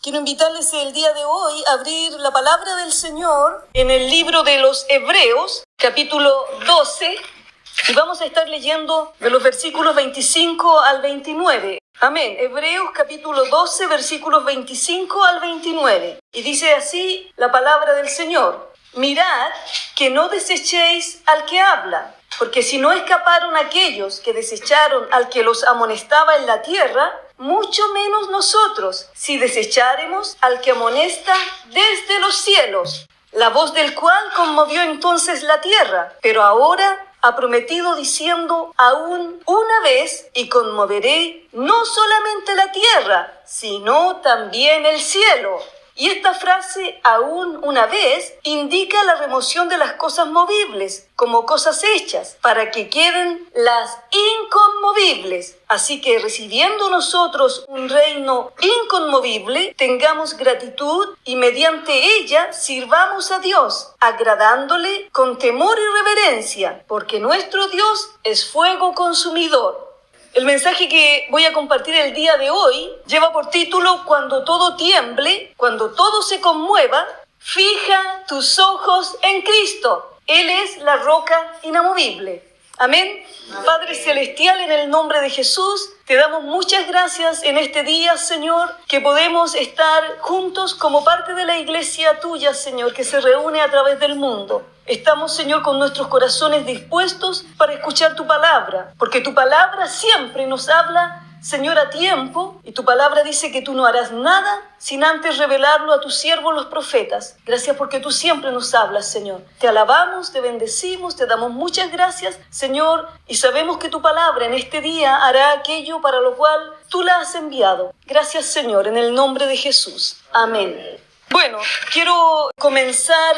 Quiero invitarles el día de hoy a abrir la palabra del Señor en el libro de los Hebreos, capítulo 12, y vamos a estar leyendo de los versículos 25 al 29. Amén. Hebreos capítulo 12, versículos 25 al 29. Y dice así la palabra del Señor: Mirad que no desechéis al que habla, porque si no escaparon aquellos que desecharon al que los amonestaba en la tierra, mucho menos nosotros, si desecháremos al que amonesta desde los cielos, la voz del cual conmovió entonces la tierra, pero ahora ha prometido diciendo: aún una vez, y conmoveré no solamente la tierra, sino también el cielo. Y esta frase, aún una vez, indica la remoción de las cosas movibles como cosas hechas, para que queden las inconmovibles. Así que recibiendo nosotros un reino inconmovible, tengamos gratitud y mediante ella sirvamos a Dios, agradándole con temor y reverencia, porque nuestro Dios es fuego consumidor. El mensaje que voy a compartir el día de hoy lleva por título: Cuando todo tiemble, cuando todo se conmueva, fija tus ojos en Cristo. Él es la roca inamovible. Amén. Padre Celestial, en el nombre de Jesús, te damos muchas gracias en este día, Señor, que podemos estar juntos como parte de la iglesia tuya, Señor, que se reúne a través del mundo. Estamos, Señor, con nuestros corazones dispuestos para escuchar tu palabra, porque tu palabra siempre nos habla, Señor, a tiempo, y tu palabra dice que tú no harás nada sin antes revelarlo a tus siervos los profetas. Gracias porque tú siempre nos hablas, Señor. Te alabamos, te bendecimos, te damos muchas gracias, Señor, y sabemos que tu palabra en este día hará aquello para lo cual tú la has enviado. Gracias, Señor, en el nombre de Jesús. Amén. Bueno, quiero comenzar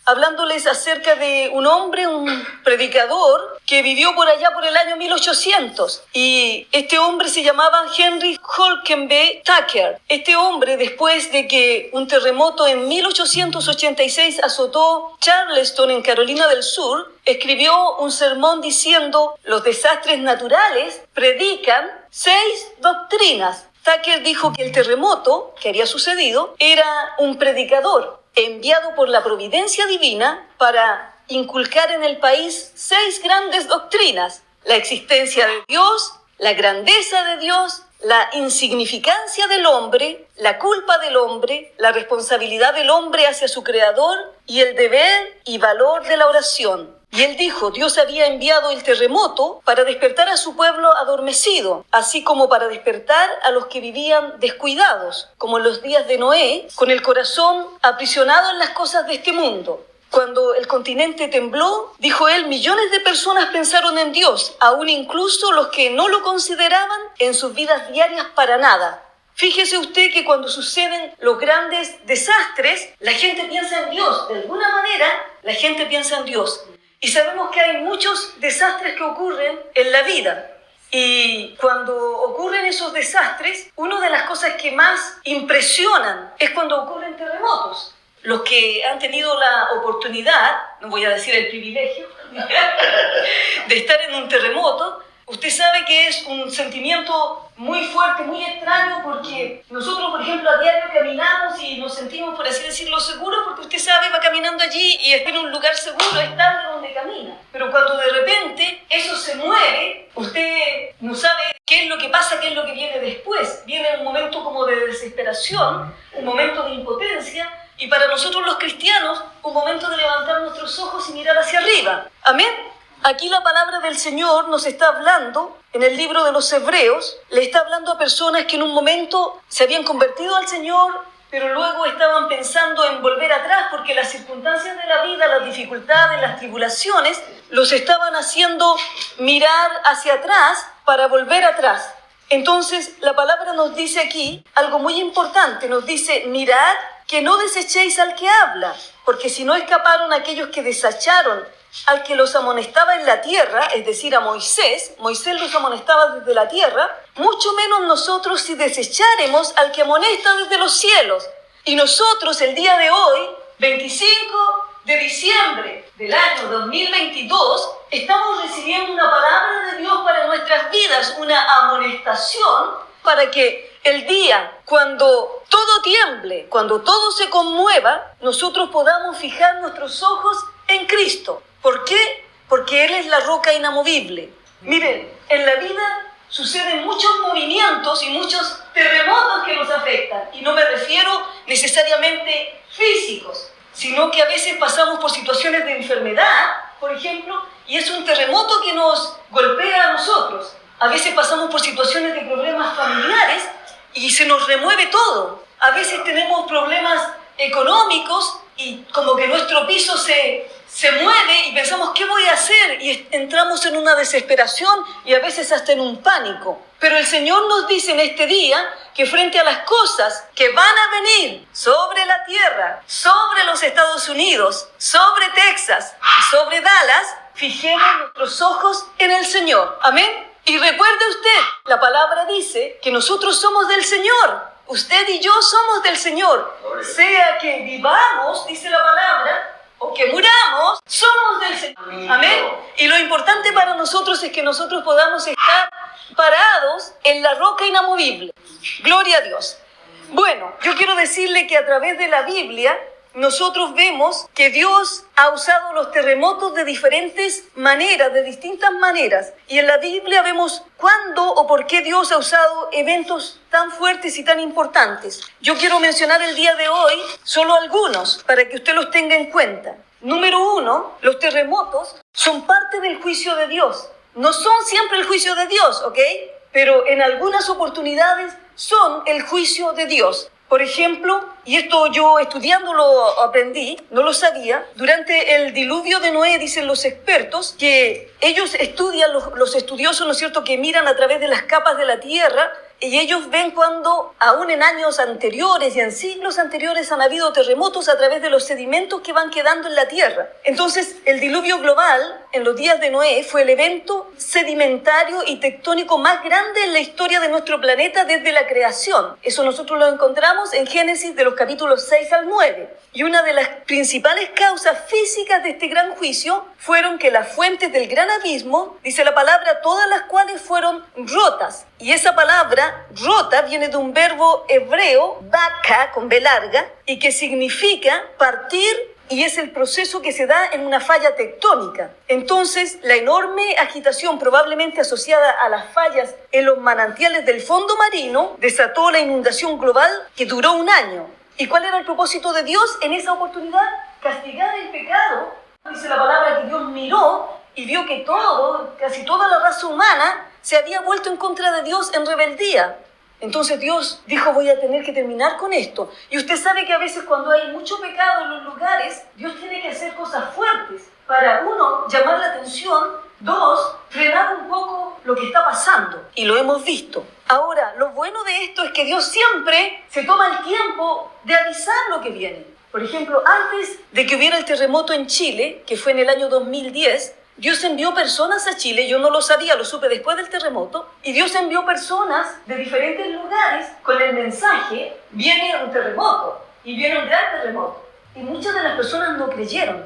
hablándoles acerca de un hombre, un predicador, que vivió por allá por el año 1800. Y este hombre se llamaba Henry Holkenbe Tucker. Este hombre, después de que un terremoto en 1886 azotó Charleston, en Carolina del Sur, escribió un sermón diciendo: los desastres naturales predican 6 doctrinas. Tucker dijo que el terremoto que había sucedido era un predicador enviado por la providencia divina para inculcar en el país 6 grandes doctrinas: la existencia de Dios, la grandeza de Dios, la insignificancia del hombre, la culpa del hombre, la responsabilidad del hombre hacia su creador y el deber y valor de la oración. Y él dijo: Dios había enviado el terremoto para despertar a su pueblo adormecido, así como para despertar a los que vivían descuidados, como en los días de Noé, con el corazón aprisionado en las cosas de este mundo. Cuando el continente tembló, dijo él, millones de personas pensaron en Dios, aún incluso los que no lo consideraban en sus vidas diarias para nada. Fíjese usted que cuando suceden los grandes desastres, la gente piensa en Dios. De alguna manera, la gente piensa en Dios. Y sabemos que hay muchos desastres que ocurren en la vida. Y cuando ocurren esos desastres, una de las cosas que más impresionan es cuando ocurren terremotos. Los que han tenido la oportunidad, no voy a decir el privilegio, de estar en un terremoto, usted sabe que es un sentimiento muy fuerte, muy extraño, porque nosotros, por ejemplo, a diario caminamos y nos sentimos, por así decirlo, seguros, porque usted sabe, va caminando allí y está en un lugar seguro, estable donde camina. Pero cuando de repente eso se mueve, usted no sabe qué es lo que pasa, qué es lo que viene después. Viene un momento como de desesperación, un momento de impotencia, y para nosotros los cristianos, un momento de levantar nuestros ojos y mirar hacia arriba. Amén. Aquí la palabra del Señor nos está hablando, en el libro de los Hebreos, le está hablando a personas que en un momento se habían convertido al Señor, pero luego estaban pensando en volver atrás porque las circunstancias de la vida, las dificultades, las tribulaciones, los estaban haciendo mirar hacia atrás para volver atrás. Entonces, la palabra nos dice aquí algo muy importante, nos dice: mirad que no desechéis al que habla, porque si no escaparon aquellos que desecharon al que los amonestaba en la tierra, es decir, a Moisés los amonestaba desde la tierra, mucho menos nosotros si desecháremos al que amonesta desde los cielos. Y nosotros el día de hoy, 25 de diciembre del año 2022, estamos recibiendo una palabra de Dios para nuestras vidas, una amonestación para que el día cuando todo tiemble, cuando todo se conmueva, nosotros podamos fijar nuestros ojos en Cristo. ¿Por qué? Porque Él es la roca inamovible. Miren, en la vida suceden muchos movimientos y muchos terremotos que nos afectan. Y no me refiero necesariamente físicos, sino que a veces pasamos por situaciones de enfermedad, por ejemplo, y es un terremoto que nos golpea a nosotros. A veces pasamos por situaciones de problemas familiares y se nos remueve todo. A veces tenemos problemas económicos y como que nuestro piso se mueve y pensamos, ¿qué voy a hacer? Y entramos en una desesperación y a veces hasta en un pánico. Pero el Señor nos dice en este día que frente a las cosas que van a venir sobre la tierra, sobre los Estados Unidos, sobre Texas y sobre Dallas, fijemos nuestros ojos en el Señor. Amén. Y recuerde usted, la palabra dice que nosotros somos del Señor. Usted y yo somos del Señor. Sea que vivamos, dice la palabra, o que muramos, somos del Señor. Amén. Y lo importante para nosotros es que nosotros podamos estar parados en la roca inamovible. Gloria a Dios. Bueno, yo quiero decirle que a través de la Biblia nosotros vemos que Dios ha usado los terremotos de diferentes maneras, de distintas maneras. Y en la Biblia vemos cuándo o por qué Dios ha usado eventos tan fuertes y tan importantes. Yo quiero mencionar el día de hoy solo algunos para que usted los tenga en cuenta. Número 1, los terremotos son parte del juicio de Dios. No son siempre el juicio de Dios, ¿ok? Pero en algunas oportunidades son el juicio de Dios. Por ejemplo, y esto yo estudiándolo aprendí, no lo sabía, durante el diluvio de Noé dicen los expertos que ellos estudian, los estudiosos, ¿no es cierto?, que miran a través de las capas de la tierra y ellos ven cuando aún en años anteriores y en siglos anteriores han habido terremotos a través de los sedimentos que van quedando en la tierra. Entonces, el diluvio global en los días de Noé fue el evento sedimentario y tectónico más grande en la historia de nuestro planeta desde la creación. Eso nosotros lo encontramos en Génesis de los capítulos 6 al 9. Y una de las principales causas físicas de este gran juicio fueron que las fuentes del gran abismo, dice la palabra, todas las cuales fueron rotas. Y esa palabra rota viene de un verbo hebreo, baka, con B larga, y que significa partir, y es el proceso que se da en una falla tectónica. Entonces, la enorme agitación probablemente asociada a las fallas en los manantiales del fondo marino desató la inundación global que duró un año. ¿Y cuál era el propósito de Dios en esa oportunidad? Castigar el pecado. Dice la palabra que Dios miró y vio que casi toda la raza humana se había vuelto en contra de Dios en rebeldía. Entonces Dios dijo, voy a tener que terminar con esto. Y usted sabe que a veces cuando hay mucho pecado en los lugares, Dios tiene que hacer cosas fuertes para, uno, llamar la atención, dos, frenar un poco lo que está pasando. Y lo hemos visto. Ahora, lo bueno de esto es que Dios siempre se toma el tiempo de avisar lo que viene. Por ejemplo, antes de que hubiera el terremoto en Chile, que fue en el año 2010, Dios envió personas a Chile, yo no lo sabía, lo supe después del terremoto, y Dios envió personas de diferentes lugares con el mensaje, viene un terremoto, y viene un gran terremoto. Y muchas de las personas no creyeron.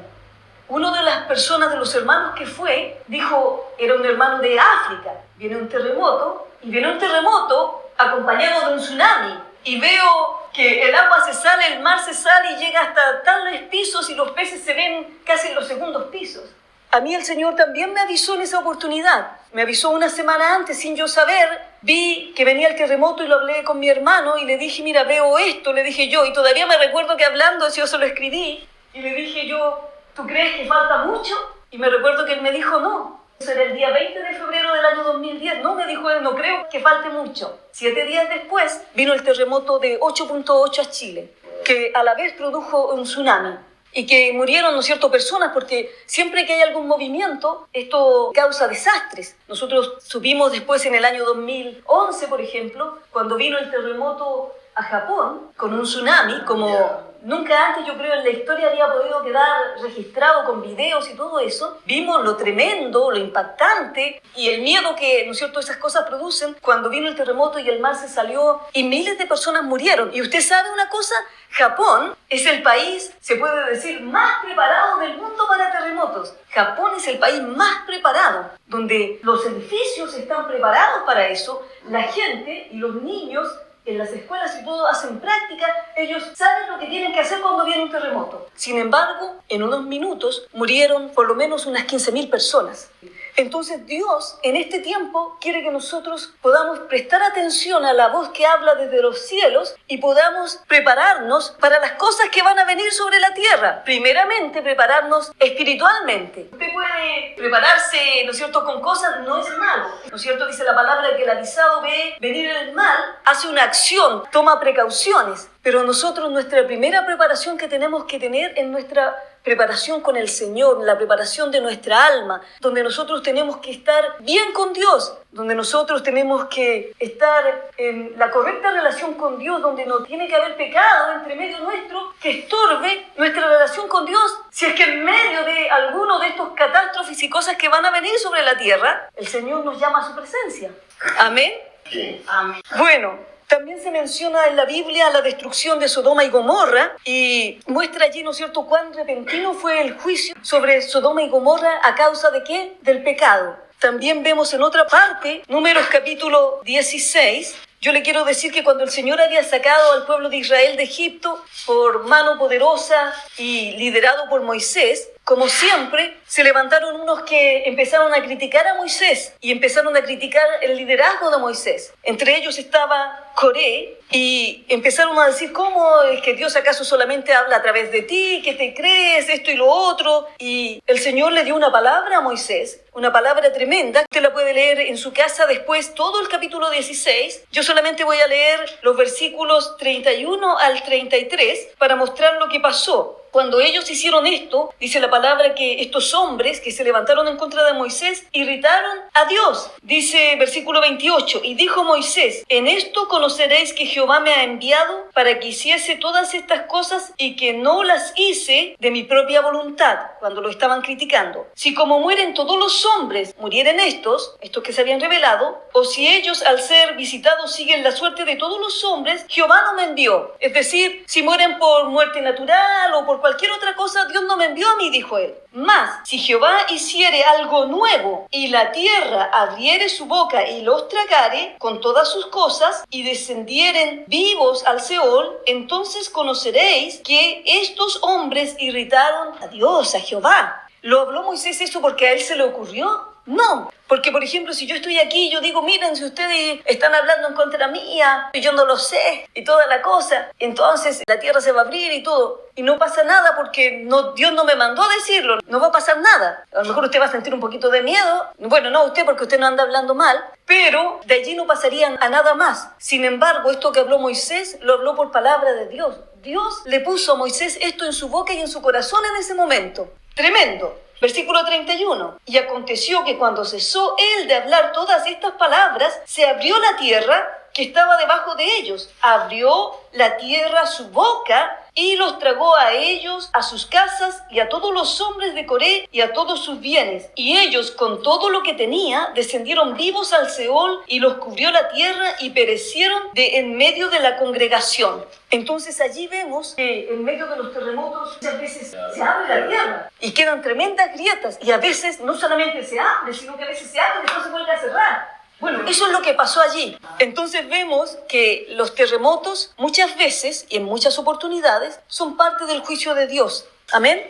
Uno de las personas, de los hermanos que fue, dijo, era un hermano de África, viene un terremoto, y viene un terremoto acompañado de un tsunami, y veo que el agua se sale, el mar se sale y llega hasta tales pisos y los peces se ven casi en los segundos pisos. A mí el Señor también me avisó en esa oportunidad. Me avisó una semana antes sin yo saber. Vi que venía el terremoto y lo hablé con mi hermano y le dije, mira, veo esto, le dije yo. Y todavía me recuerdo que hablando, yo se lo escribí. Y le dije yo, ¿tú crees que falta mucho? Y me recuerdo que él me dijo, no. Eso era el día 20 de febrero del año 2010. No, me dijo él, no creo que falte mucho. 7 días después vino el terremoto de 8.8 a Chile, que a la vez produjo un tsunami. Y que murieron, ¿no es cierto?, personas, porque siempre que hay algún movimiento, esto causa desastres. Nosotros supimos después en el año 2011, por ejemplo, cuando vino el terremoto a Japón, con un tsunami, como nunca antes, yo creo, en la historia había podido quedar registrado con videos y todo eso. Vimos lo tremendo, lo impactante y el miedo que, ¿no es cierto?, esas cosas producen cuando vino el terremoto y el mar se salió y miles de personas murieron. Y usted sabe una cosa, Japón es el país, se puede decir, más preparado del mundo para terremotos. Japón es el país más preparado, donde los edificios están preparados para eso, la gente y los niños en las escuelas y todo hacen práctica, ellos saben lo que tienen que hacer cuando viene un terremoto. Sin embargo, en unos minutos murieron por lo menos unas 15.000 personas. Entonces Dios en este tiempo quiere que nosotros podamos prestar atención a la voz que habla desde los cielos y podamos prepararnos para las cosas que van a venir sobre la tierra. Primeramente, prepararnos espiritualmente. Usted puede prepararse, ¿no es cierto?, con cosas, no es malo, ¿no es cierto? Dice la palabra que el avisado ve venir el mal, hace una acción, toma precauciones. Pero nosotros, nuestra primera preparación que tenemos que tener es nuestra preparación con el Señor, la preparación de nuestra alma, donde nosotros tenemos que estar bien con Dios, donde nosotros tenemos que estar en la correcta relación con Dios, donde no tiene que haber pecado entre medio nuestro que estorbe nuestra relación con Dios. Si es que en medio de alguno de estos catástrofes y cosas que van a venir sobre la tierra, el Señor nos llama a su presencia. ¿Amén? Sí. Amén. Bueno, también se menciona en la Biblia la destrucción de Sodoma y Gomorra y muestra allí, ¿no es cierto?, cuán repentino fue el juicio sobre Sodoma y Gomorra a causa de ¿qué? Del pecado. También vemos en otra parte, Números capítulo 16, yo le quiero decir que cuando el Señor había sacado al pueblo de Israel de Egipto por mano poderosa y liderado por Moisés, como siempre, se levantaron unos que empezaron a criticar a Moisés y empezaron a criticar el liderazgo de Moisés. Entre ellos estaba Coré y empezaron a decir, ¿cómo es que Dios acaso solamente habla a través de ti? ¿Qué te crees? Esto y lo otro. Y el Señor le dio una palabra a Moisés, una palabra tremenda. Usted la puede leer en su casa después, todo el capítulo 16. Yo solamente voy a leer los versículos 31 al 33 para mostrar lo que pasó. Cuando ellos hicieron esto, dice la palabra que estos hombres que se levantaron en contra de Moisés irritaron a Dios. Dice versículo 28, y dijo Moisés, en esto conoceréis que Jehová me ha enviado para que hiciese todas estas cosas y que no las hice de mi propia voluntad, cuando lo estaban criticando. Si como mueren todos los hombres, murieren estos que se habían revelado, o si ellos al ser visitados siguen la suerte de todos los hombres, Jehová no me envió. Es decir, si mueren por muerte natural o por cualquier otra cosa, Dios no me envió a mí, dijo él. Mas, si Jehová hiciere algo nuevo, y la tierra abriere su boca y los tragare con todas sus cosas, y descendieren vivos al Seol, entonces conoceréis que estos hombres irritaron a Dios, a Jehová. ¿Lo habló Moisés eso porque a él se le ocurrió? No, porque por ejemplo, si yo estoy aquí y yo digo, miren, si ustedes están hablando en contra mía, y yo no lo sé, y toda la cosa, entonces la tierra se va a abrir y todo, y no pasa nada porque Dios no me mandó a decirlo, no va a pasar nada. A lo mejor usted va a sentir un poquito de miedo, bueno, no usted porque usted no anda hablando mal, pero de allí no pasarían a nada más. Sin embargo, esto que habló Moisés, lo habló por palabra de Dios. Dios le puso a Moisés esto en su boca y en su corazón en ese momento. Tremendo. Versículo 31. Y aconteció que cuando cesó él de hablar todas estas palabras, se abrió la tierra que estaba debajo de ellos. Abrió la tierra su boca y los tragó a ellos, a sus casas y a todos los hombres de Coré y a todos sus bienes. Y ellos, con todo lo que tenía, descendieron vivos al Seol y los cubrió la tierra y perecieron de en medio de la congregación. Entonces allí vemos que en medio de los terremotos muchas veces se abre la tierra y quedan tremendas grietas. Y a veces no solamente se abre, sino que a veces se abre y después se vuelve a cerrar. Bueno, eso es lo que pasó allí. Entonces vemos que los terremotos muchas veces y en muchas oportunidades son parte del juicio de Dios. ¿Amén?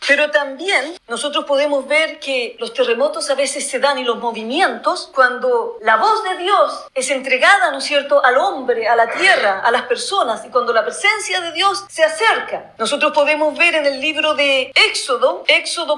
Pero también nosotros podemos ver que los terremotos a veces se dan y los movimientos cuando la voz de Dios es entregada, ¿no es cierto?, al hombre, a la tierra, a las personas, y cuando la presencia de Dios se acerca. Nosotros podemos ver en el libro de Éxodo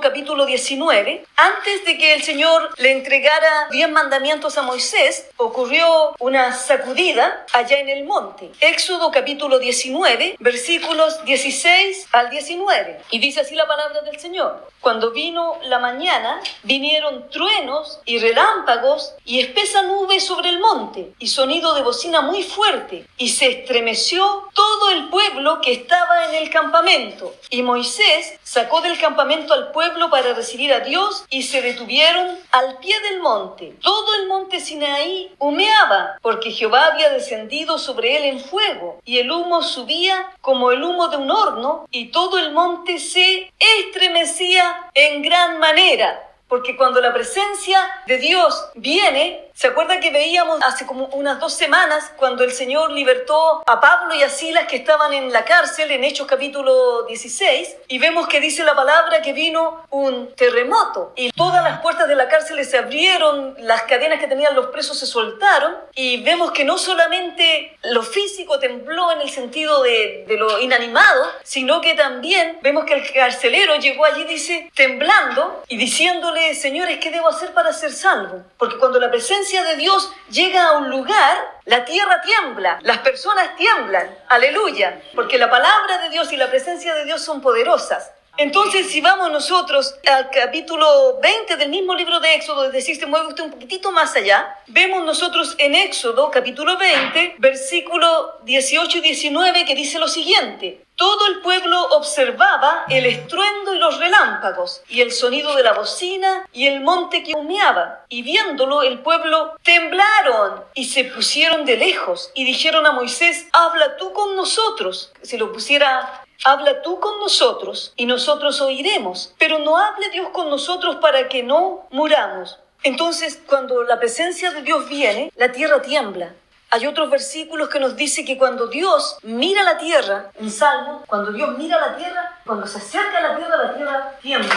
capítulo 19, antes de que el Señor le entregara 10 mandamientos a Moisés, ocurrió una sacudida allá en el monte. Éxodo capítulo 19, versículos 16 al 19. Y dice así la palabra del Señor. Cuando vino la mañana, vinieron truenos y relámpagos y espesa nube sobre el monte y sonido de bocina muy fuerte. Y se estremeció todo el pueblo que estaba en el campamento. Y Moisés sacó del campamento al pueblo para recibir a Dios y se detuvieron al pie del monte. Todo el monte Sinaí humeaba porque Jehová había descendido sobre él en fuego y el humo subía como el humo de un horno y todo el monte se estremecía en gran manera, porque cuando la presencia de Dios viene, ¿Se acuerda que veíamos hace como unas 2 semanas cuando el Señor libertó a Pablo y a Silas que estaban en la cárcel en Hechos capítulo 16? Y vemos que dice la palabra que vino un terremoto y todas las puertas de la cárcel se abrieron, las cadenas que tenían los presos se soltaron y vemos que no solamente lo físico tembló en el sentido de lo inanimado, sino que también vemos que el carcelero llegó allí, dice, temblando y diciéndole: Señores, ¿qué debo hacer para ser salvo? Porque cuando la presencia de Dios llega a un lugar, la tierra tiembla, las personas tiemblan, aleluya, porque la palabra de Dios y la presencia de Dios son poderosas. Entonces, si vamos nosotros al capítulo 20 del mismo libro de Éxodo, es decir, se mueve usted un poquitito más allá, vemos nosotros en Éxodo, capítulo 20, versículo 18 y 19, que dice lo siguiente: todo el pueblo observaba el estruendo y los relámpagos, y el sonido de la bocina y el monte que humeaba. Y viéndolo, el pueblo temblaron y se pusieron de lejos, y dijeron a Moisés: habla tú con nosotros. Si lo pusiera: habla tú con nosotros y nosotros oiremos, pero no hable Dios con nosotros para que no muramos. Entonces, cuando la presencia de Dios viene, la tierra tiembla. Hay otros versículos que nos dice que cuando Dios mira la tierra, en Salmo, cuando Dios mira la tierra, cuando se acerca a la tierra tiembla.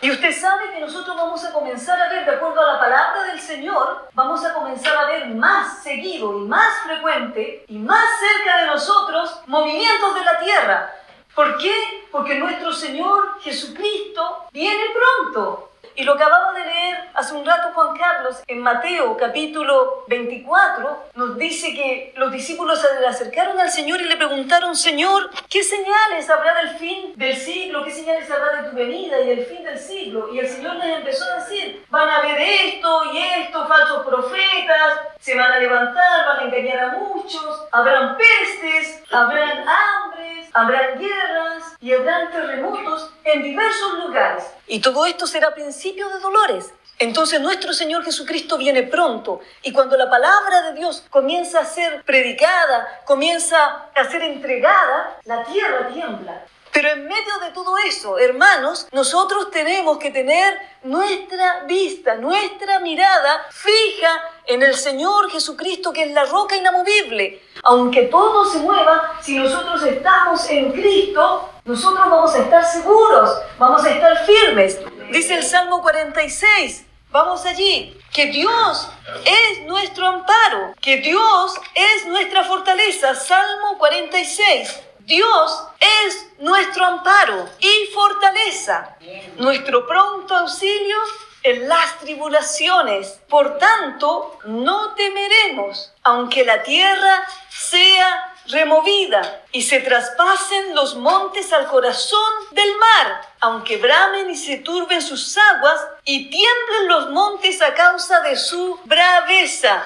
Y usted sabe que nosotros vamos a comenzar a ver, de acuerdo a la palabra del Señor, vamos a comenzar a ver más seguido y más frecuente y más cerca de nosotros movimientos de la tierra. ¿Por qué? Porque nuestro Señor Jesucristo viene pronto. Y lo acababa de leer hace un rato Juan Carlos en Mateo capítulo 24, nos dice que los discípulos se le acercaron al Señor y le preguntaron: Señor, ¿qué señales habrá del fin del siglo? ¿Qué señales habrá de tu venida y del fin del siglo? Y el Señor les empezó a decir: van a haber esto y esto, falsos profetas, se van a levantar, van a engañar a muchos, habrán pestes, habrán hambres, habrán guerras y habrán terremotos en diversos lugares. Y todo esto será principio de dolores. Entonces nuestro Señor Jesucristo viene pronto, y cuando la palabra de Dios comienza a ser predicada, comienza a ser entregada, la tierra tiembla. Pero en medio de todo eso, hermanos, nosotros tenemos que tener nuestra vista, nuestra mirada fija en el Señor Jesucristo, que es la roca inamovible. Aunque todo se mueva, si nosotros estamos en Cristo, nosotros vamos a estar seguros, vamos a estar firmes. Dice el Salmo 46, vamos allí, que Dios es nuestro amparo, que Dios es nuestra fortaleza. Salmo 46. Dios es nuestro amparo y fortaleza, nuestro pronto auxilio en las tribulaciones. Por tanto, no temeremos, aunque la tierra sea removida y se traspasen los montes al corazón del mar, aunque bramen y se turben sus aguas y tiemblen los montes a causa de su braveza.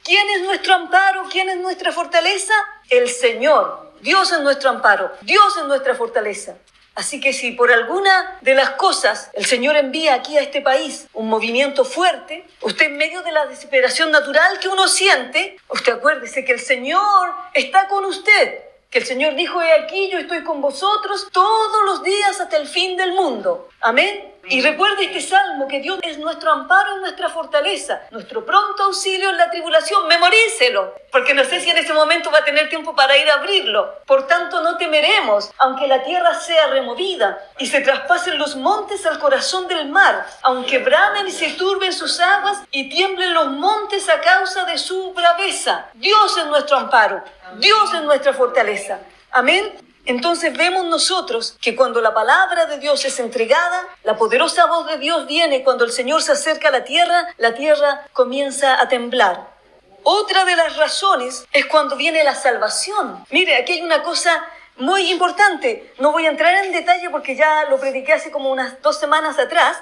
¿Quién es nuestro amparo? ¿Quién es nuestra fortaleza? El Señor. Dios es nuestro amparo, Dios es nuestra fortaleza. Así que si por alguna de las cosas el Señor envía aquí a este país un movimiento fuerte, usted en medio de la desesperación natural que uno siente, usted acuérdese que el Señor está con usted, que el Señor dijo: he aquí, yo estoy con vosotros todos los días hasta el fin del mundo. Amén. Y recuerde este salmo, que Dios es nuestro amparo y nuestra fortaleza, nuestro pronto auxilio en la tribulación. Memorícelo, porque no sé si en ese momento va a tener tiempo para ir a abrirlo. Por tanto, no temeremos, aunque la tierra sea removida y se traspasen los montes al corazón del mar, aunque bramen y se turben sus aguas y tiemblen los montes a causa de su braveza. Dios es nuestro amparo, Dios es nuestra fortaleza. Amén. Entonces vemos nosotros que cuando la palabra de Dios es entregada, la poderosa voz de Dios viene. Cuando el Señor se acerca a la tierra comienza a temblar. Otra de las razones es cuando viene la salvación. Mire, aquí hay una cosa muy importante. No voy a entrar en detalle porque ya lo prediqué hace como unas 2 semanas atrás.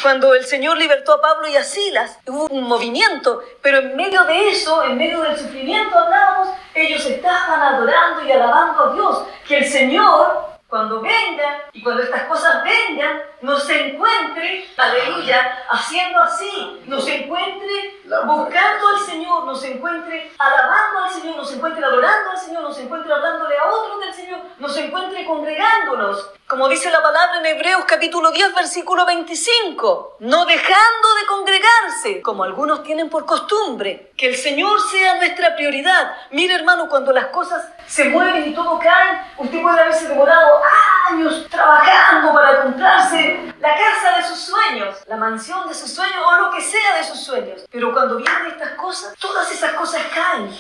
Cuando el Señor libertó a Pablo y a Silas, hubo un movimiento, pero en medio de eso, en medio del sufrimiento hablábamos, ellos estaban adorando y alabando a Dios. Que el Señor, cuando venga y cuando estas cosas vengan, nos encuentre, aleluya, haciendo así, nos encuentre buscando al Señor, nos encuentre alabando al Señor, nos encuentre adorando al Señor, nos encuentre hablándole a otros del Señor, nos encuentre congregándonos, como dice la palabra en Hebreos capítulo 10, versículo 25, no dejando de congregarse, como algunos tienen por costumbre. Que el Señor sea nuestra prioridad. Mire, hermano, cuando las cosas se mueven y todo cae, usted puede haberse demorado años trabajando para comprarse la casa de sus sueños, la mansión de sus sueños o lo que sea de sus sueños. Pero cuando vienen estas cosas, todas esas cosas caen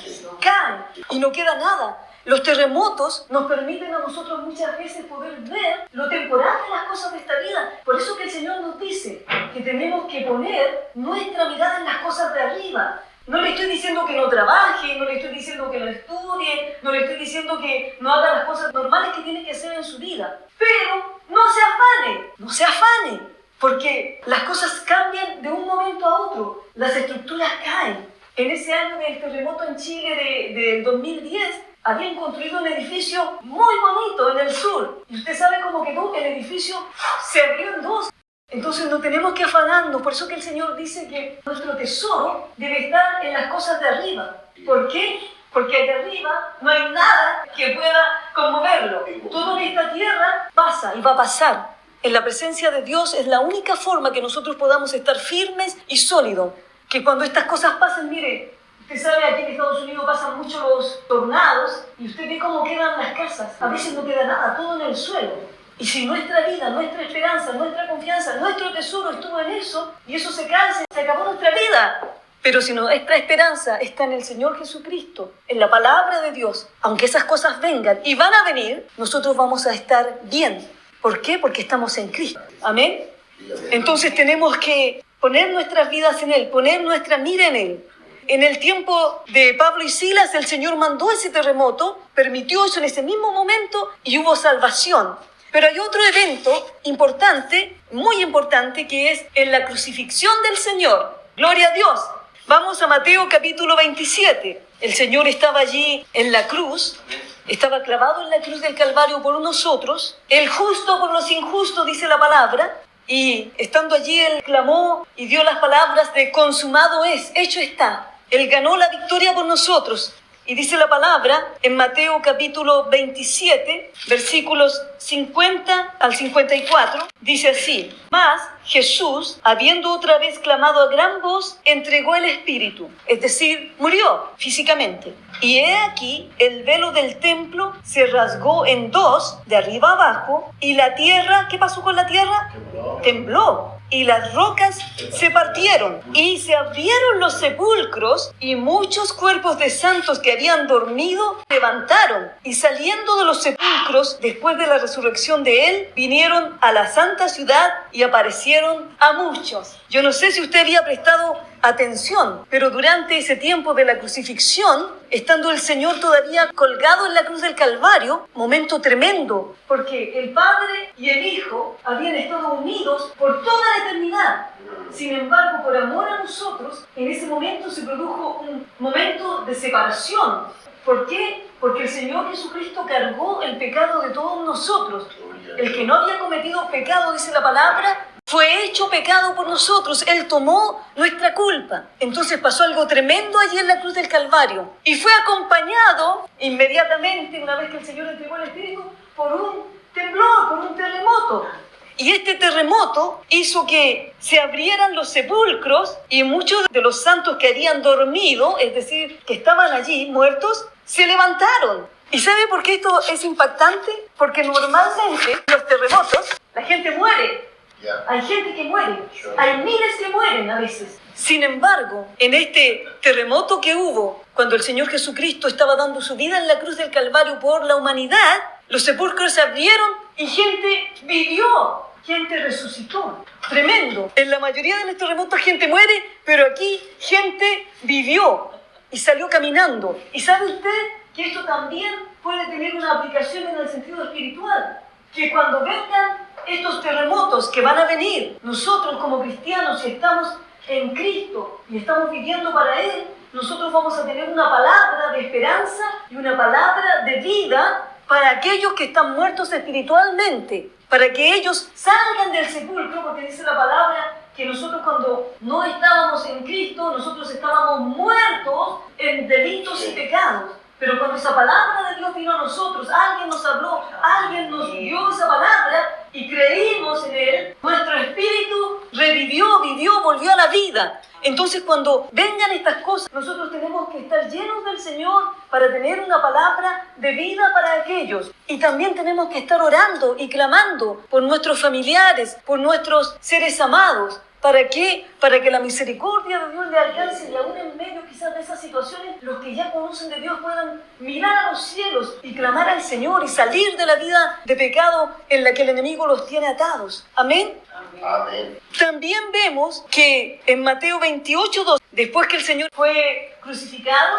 y no queda nada. Los terremotos nos permiten a nosotros muchas veces poder ver lo temporal de las cosas de esta vida. Por eso que el Señor nos dice que tenemos que poner nuestra mirada en las cosas de arriba. No le estoy diciendo que no trabaje, no le estoy diciendo que no estudie, no le estoy diciendo que no haga las cosas normales que tiene que hacer en su vida. Pero no se afane, porque las cosas cambian de un momento a otro. Las estructuras caen. En ese año del terremoto en Chile del 2010, habían construido un edificio muy bonito en el sur. Y usted sabe cómo quedó. El edificio se abrió en dos. Entonces no tenemos que afanarnos. Por eso que el Señor dice que nuestro tesoro debe estar en las cosas de arriba. ¿Por qué? Porque allá arriba no hay nada que pueda conmoverlo. Todo en esta tierra pasa y va a pasar. En la presencia de Dios es la única forma que nosotros podamos estar firmes y sólidos. Que cuando estas cosas pasen, mire, usted sabe, aquí en Estados Unidos pasan mucho los tornados y usted ve cómo quedan las casas. A veces no queda nada, todo en el suelo. Y si nuestra vida, nuestra esperanza, nuestra confianza, nuestro tesoro estuvo en eso, y eso se cae, se acabó nuestra vida. Pero si nuestra esperanza está en el Señor Jesucristo, en la palabra de Dios, aunque esas cosas vengan y van a venir, nosotros vamos a estar bien. ¿Por qué? Porque estamos en Cristo. ¿Amén? Entonces tenemos que poner nuestras vidas en Él, poner nuestra mira en Él. En el tiempo de Pablo y Silas, el Señor mandó ese terremoto, permitió eso en ese mismo momento y hubo salvación. Pero hay otro evento importante, muy importante, que es en la crucifixión del Señor. ¡Gloria a Dios! Vamos a Mateo capítulo 27. El Señor estaba allí en la cruz, estaba clavado en la cruz del Calvario por nosotros, el justo por los injustos, dice la palabra, y estando allí Él clamó y dio las palabras de consumado es, hecho está. Él ganó la victoria por nosotros. Y dice la palabra en Mateo capítulo 27, versículos 50 al 54, dice así: Mas Jesús, habiendo otra vez clamado a gran voz, entregó el espíritu, es decir, murió físicamente. Y he aquí, el velo del templo se rasgó en dos, de arriba abajo, y la tierra, ¿qué pasó con la tierra? Tembló. Y las rocas se partieron, y se abrieron los sepulcros, y muchos cuerpos de santos que habían dormido levantaron, y saliendo de los sepulcros, después de la resurrección de Él, vinieron a la santa ciudad y aparecieron a muchos. Yo no sé si usted había prestado atención, pero durante ese tiempo de la crucifixión, estando el Señor todavía colgado en la cruz del Calvario, momento tremendo, porque el Padre y el Hijo habían estado unidos por toda la eternidad. Sin embargo, por amor a nosotros, en ese momento se produjo un momento de separación. ¿Por qué? Porque el Señor Jesucristo cargó el pecado de todos nosotros. El que no había cometido pecado, dice la palabra, fue hecho pecado por nosotros. Él tomó nuestra culpa. Entonces pasó algo tremendo allí en la cruz del Calvario. Y fue acompañado inmediatamente, una vez que el Señor entregó el Espíritu, por un temblor, por un terremoto. Y este terremoto hizo que se abrieran los sepulcros y muchos de los santos que habían dormido, es decir, que estaban allí muertos, se levantaron. ¿Y sabe por qué esto es impactante? Porque normalmente los terremotos, la gente muere. Hay gente que muere. Hay miles que mueren a veces. Sin embargo, en este terremoto que hubo, cuando el Señor Jesucristo estaba dando su vida en la cruz del Calvario por la humanidad, los sepulcros se abrieron y gente vivió. Gente resucitó. Tremendo. En la mayoría de los terremotos gente muere, pero aquí gente vivió y salió caminando. ¿Y sabe usted que esto también puede tener una aplicación en el sentido espiritual? Que cuando vengan estos terremotos que van a venir, nosotros como cristianos, si estamos en Cristo y estamos viviendo para Él, nosotros vamos a tener una palabra de esperanza y una palabra de vida para aquellos que están muertos espiritualmente, para que ellos salgan del sepulcro, porque dice la palabra que nosotros cuando no estábamos en Cristo, nosotros estábamos muertos en delitos y pecados. Pero cuando esa palabra de Dios vino a nosotros, alguien nos habló, alguien nos dio esa palabra y creímos en él, nuestro espíritu revivió, vivió, volvió a la vida. Entonces, cuando vengan estas cosas, nosotros tenemos que estar llenos del Señor para tener una palabra de vida para aquellos. Y también tenemos que estar orando y clamando por nuestros familiares, por nuestros seres amados. ¿Para qué? Para que la misericordia de Dios le alcance y aún en medio quizás de esas situaciones, los que ya conocen de Dios puedan mirar a los cielos y clamar al Señor y salir de la vida de pecado en la que el enemigo los tiene atados. Amén. Amén. También vemos que en Mateo 28:2, después que el Señor fue crucificado,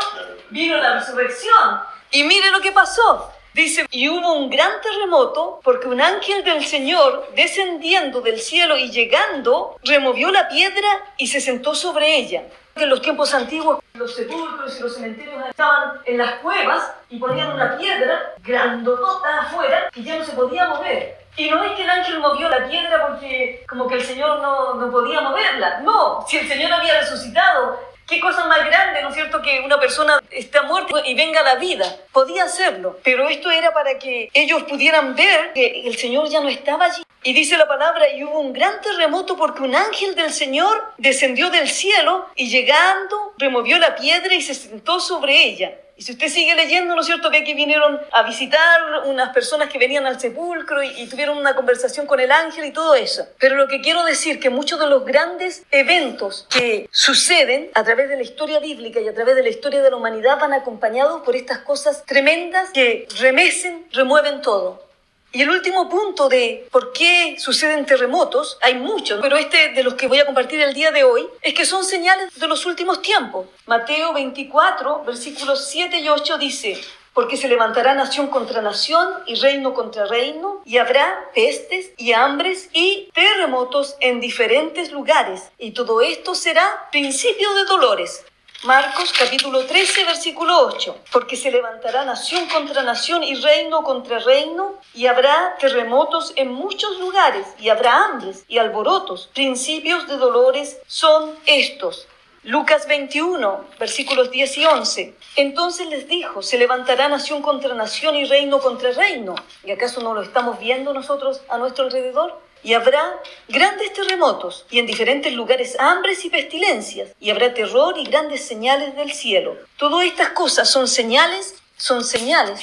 vino la resurrección. Y mire lo que pasó. Dice, y hubo un gran terremoto porque un ángel del Señor, descendiendo del cielo y llegando, removió la piedra y se sentó sobre ella. En los tiempos antiguos, los sepulcros y los cementerios estaban en las cuevas y ponían una piedra grandotota afuera que ya no se podía mover. Y no es que el ángel movió la piedra porque como que el Señor no podía moverla. No, si el Señor había resucitado, qué cosa más grande, ¿no es cierto?, que una persona está muerta y venga a la vida. Podía hacerlo, pero esto era para que ellos pudieran ver que el Señor ya no estaba allí. Y dice la palabra, y hubo un gran terremoto porque un ángel del Señor descendió del cielo y llegando removió la piedra y se sentó sobre ella. Y si usted sigue leyendo, ¿no es cierto?, ve que vinieron a visitar unas personas que venían al sepulcro y tuvieron una conversación con el ángel y todo eso. Pero lo que quiero decir que muchos de los grandes eventos que suceden a través de la historia bíblica y a través de la historia de la humanidad van acompañados por estas cosas tremendas que remecen, remueven todo. Y el último punto de por qué suceden terremotos, hay muchos, pero este de los que voy a compartir el día de hoy, es que son señales de los últimos tiempos. Mateo 24, versículos 7 y 8 dice, porque se levantará nación contra nación y reino contra reino, y habrá pestes y hambres y terremotos en diferentes lugares, y todo esto será principio de dolores. Marcos capítulo 13, versículo 8. Porque se levantará nación contra nación y reino contra reino, y habrá terremotos en muchos lugares, y habrá hambres y alborotos. Principios de dolores son estos. Lucas 21, versículos 10 y 11. Entonces les dijo, se levantará nación contra nación y reino contra reino. ¿Y acaso no lo estamos viendo nosotros a nuestro alrededor? Y habrá grandes terremotos, y en diferentes lugares hambres y pestilencias, y habrá terror y grandes señales del cielo. Todas estas cosas son señales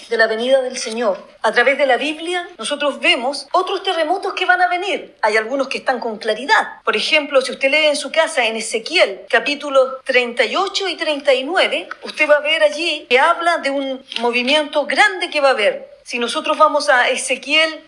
de la venida del Señor. A través de la Biblia nosotros vemos otros terremotos que van a venir. Hay algunos que están con claridad. Por ejemplo, si usted lee en su casa en Ezequiel, capítulos 38 y 39, usted va a ver allí que habla de un movimiento grande que va a haber. Si nosotros vamos a Ezequiel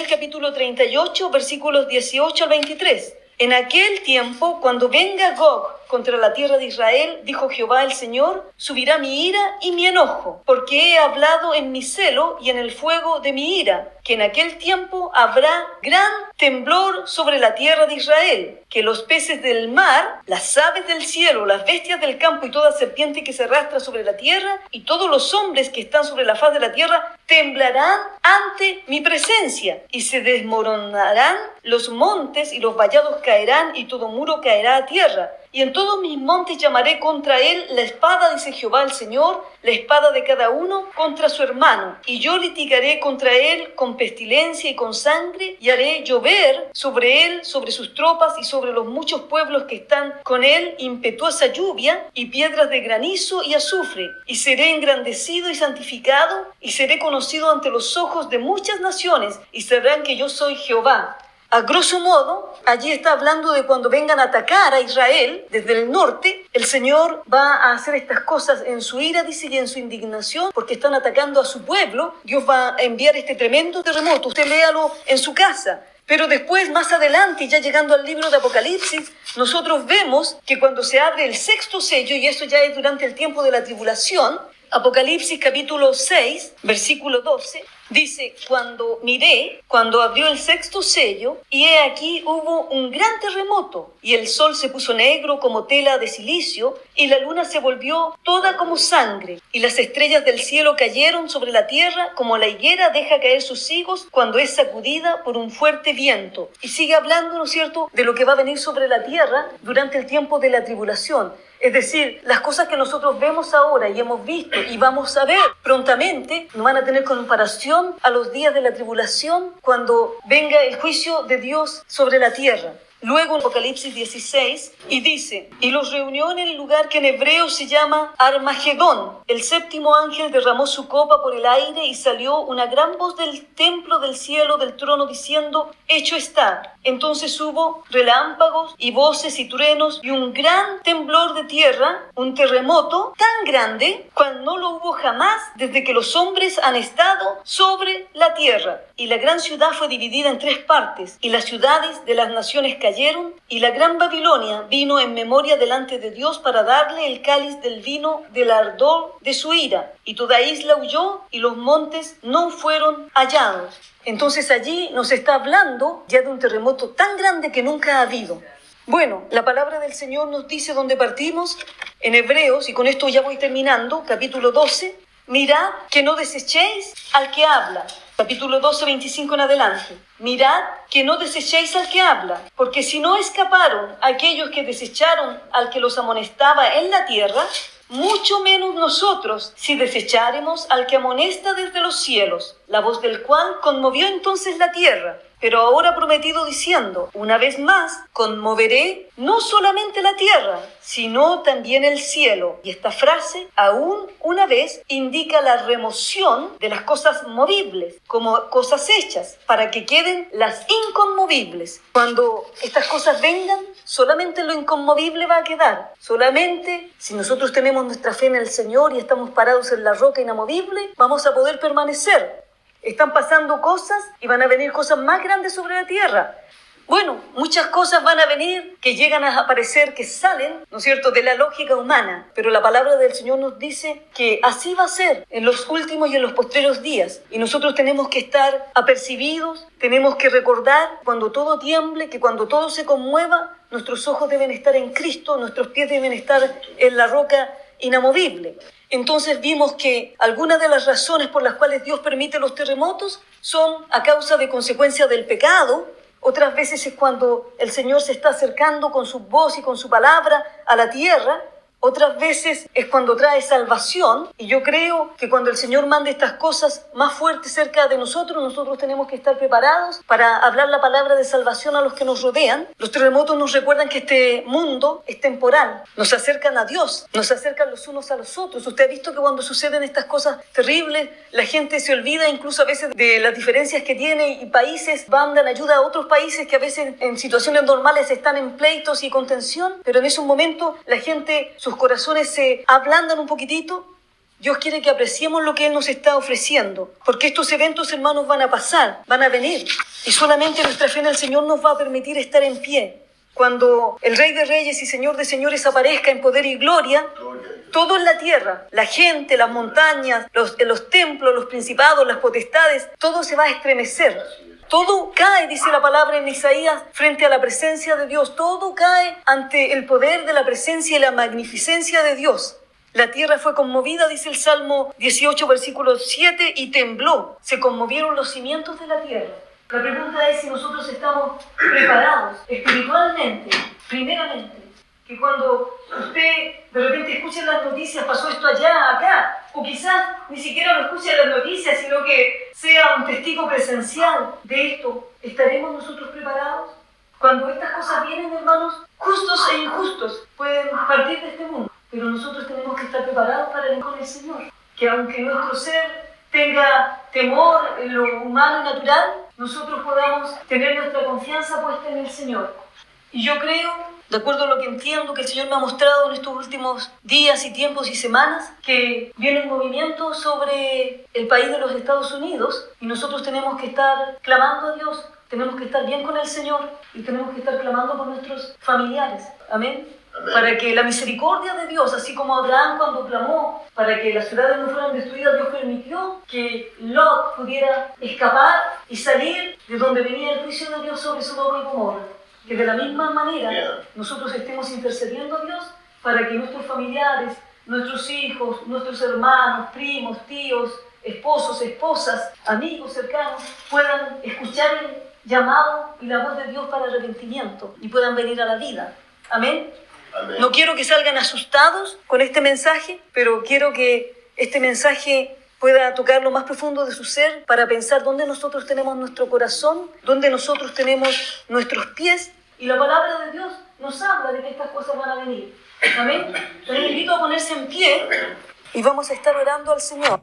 capítulo 38, versículos 18 al 23. En aquel tiempo, cuando venga Gog contra la tierra de Israel, dijo Jehová el Señor, subirá mi ira y mi enojo, porque he hablado en mi celo y en el fuego de mi ira, que en aquel tiempo habrá gran temblor sobre la tierra de Israel, que los peces del mar, las aves del cielo, las bestias del campo y toda serpiente que se arrastra sobre la tierra, y todos los hombres que están sobre la faz de la tierra, temblarán ante mi presencia, y se desmoronarán los montes y los vallados caerán y todo muro caerá a tierra. Y en todos mis montes llamaré contra él la espada, dice Jehová el Señor, la espada de cada uno contra su hermano. Y yo litigaré contra él con pestilencia y con sangre, y haré llover sobre él, sobre sus tropas y sobre los muchos pueblos que están con él, impetuosa lluvia y piedras de granizo y azufre. Y seré engrandecido y santificado, y seré conocido ante los ojos de muchas naciones, y sabrán que yo soy Jehová. A grosso modo, allí está hablando de cuando vengan a atacar a Israel desde el norte, el Señor va a hacer estas cosas en su ira, dice, y en su indignación, porque están atacando a su pueblo. Dios va a enviar este tremendo terremoto. Usted léalo en su casa. Pero después, más adelante, ya llegando al libro de Apocalipsis, nosotros vemos que cuando se abre el sexto sello, y eso ya es durante el tiempo de la tribulación, Apocalipsis capítulo 6, versículo 12, dice, cuando abrió el sexto sello, y he aquí hubo un gran terremoto, y el sol se puso negro como tela de cilicio, y la luna se volvió toda como sangre, y las estrellas del cielo cayeron sobre la tierra, como la higuera deja caer sus higos cuando es sacudida por un fuerte viento. Y sigue hablando, ¿no es cierto?, de lo que va a venir sobre la tierra durante el tiempo de la tribulación. Es decir, las cosas que nosotros vemos ahora y hemos visto y vamos a ver prontamente no van a tener comparación a los días de la tribulación cuando venga el juicio de Dios sobre la tierra. Luego en Apocalipsis 16, y dice, y los reunió en el lugar que en hebreo se llama Armagedón. El séptimo ángel derramó su copa por el aire y salió una gran voz del templo del cielo del trono diciendo, hecho está. Entonces hubo relámpagos y voces y truenos y un gran temblor de tierra, un terremoto tan grande cual no lo hubo jamás desde que los hombres han estado sobre la tierra. Y la gran ciudad fue dividida en 3 partes, y las ciudades de las naciones cayeron, y la gran Babilonia vino en memoria delante de Dios para darle el cáliz del vino del ardor de su ira. Y toda isla huyó, y los montes no fueron hallados. Entonces allí nos está hablando ya de un terremoto tan grande que nunca ha habido. Bueno, la palabra del Señor nos dice dónde partimos, en Hebreos, y con esto ya voy terminando, capítulo 12, mirad que no desechéis al que habla. Capítulo 12, 25 en adelante. Mirad que no desechéis al que habla, porque si no escaparon aquellos que desecharon al que los amonestaba en la tierra, mucho menos nosotros si desecháremos al que amonesta desde los cielos, la voz del cual conmovió entonces la tierra. Pero ahora ha prometido diciendo, una vez más, conmoveré no solamente la tierra, sino también el cielo. Y esta frase, aún una vez, indica la remoción de las cosas movibles, como cosas hechas, para que queden las inconmovibles. Cuando estas cosas vengan, solamente lo inconmovible va a quedar. Solamente si nosotros tenemos nuestra fe en el Señor y estamos parados en la roca inamovible, vamos a poder permanecer. Están pasando cosas y van a venir cosas más grandes sobre la tierra. Bueno, muchas cosas van a venir que llegan a aparecer, que salen, ¿no es cierto?, de la lógica humana. Pero la palabra del Señor nos dice que así va a ser en los últimos y en los postreros días. Y nosotros tenemos que estar apercibidos, tenemos que recordar cuando todo tiemble, que cuando todo se conmueva, nuestros ojos deben estar en Cristo, nuestros pies deben estar en la roca inamovible. Entonces vimos que algunas de las razones por las cuales Dios permite los terremotos son a causa de consecuencias del pecado. Otras veces es cuando el Señor se está acercando con su voz y con su palabra a la tierra. Otras veces es cuando trae salvación, y yo creo que cuando el Señor mande estas cosas más fuertes cerca de nosotros, nosotros tenemos que estar preparados para hablar la palabra de salvación a los que nos rodean. Los terremotos nos recuerdan que este mundo es temporal, nos acercan a Dios, nos acercan los unos a los otros. Usted ha visto que cuando suceden estas cosas terribles, la gente se olvida incluso a veces de las diferencias que tiene, y países mandan ayuda a otros países que a veces en situaciones normales están en pleitos y contención, pero en ese momento la gente, sus corazones se ablandan un poquitito. Dios quiere que apreciemos lo que Él nos está ofreciendo, porque estos eventos, hermanos, van a pasar, van a venir, y solamente nuestra fe en el Señor nos va a permitir estar en pie. Cuando el Rey de Reyes y Señor de Señores aparezca en poder y gloria, todo en la tierra, la gente, las montañas, los templos, los principados, las potestades, todo se va a estremecer. Todo cae, dice la palabra en Isaías, frente a la presencia de Dios. Todo cae ante el poder de la presencia y la magnificencia de Dios. La tierra fue conmovida, dice el Salmo 18, versículo 7, y tembló. Se conmovieron los cimientos de la tierra. La pregunta es si nosotros estamos preparados espiritualmente, primeramente, que cuando usted de repente escuche las noticias, pasó esto allá, acá, o quizás ni siquiera lo escuche en las noticias, sino que sea un testigo presencial de esto, ¿estaremos nosotros preparados? Cuando estas cosas vienen, hermanos, justos e injustos pueden partir de este mundo, pero nosotros tenemos que estar preparados para ir con el Señor, que aunque nuestro ser tenga temor en lo humano y natural, nosotros podamos tener nuestra confianza puesta en el Señor. Y yo creo, de acuerdo a lo que entiendo que el Señor me ha mostrado en estos últimos días y tiempos y semanas, que viene un movimiento sobre el país de los Estados Unidos, y nosotros tenemos que estar clamando a Dios, tenemos que estar bien con el Señor, y tenemos que estar clamando por nuestros familiares. Amén. Para que la misericordia de Dios, así como Abraham cuando clamó para que las ciudades no fueran destruidas, Dios permitió que Lot pudiera escapar y salir de donde venía el juicio de Dios sobre Sodoma y Gomorra. Que de la misma manera nosotros estemos intercediendo a Dios para que nuestros familiares, nuestros hijos, nuestros hermanos, primos, tíos, esposos, esposas, amigos cercanos puedan escuchar el llamado y la voz de Dios para arrepentimiento y puedan venir a la vida. Amén. Amén. No quiero que salgan asustados con este mensaje, pero quiero que este mensaje pueda tocar lo más profundo de su ser para pensar dónde nosotros tenemos nuestro corazón, dónde nosotros tenemos nuestros pies. Y la palabra de Dios nos habla de que estas cosas van a venir. Amén. Entonces les invito a ponerse en pie y vamos a estar orando al Señor.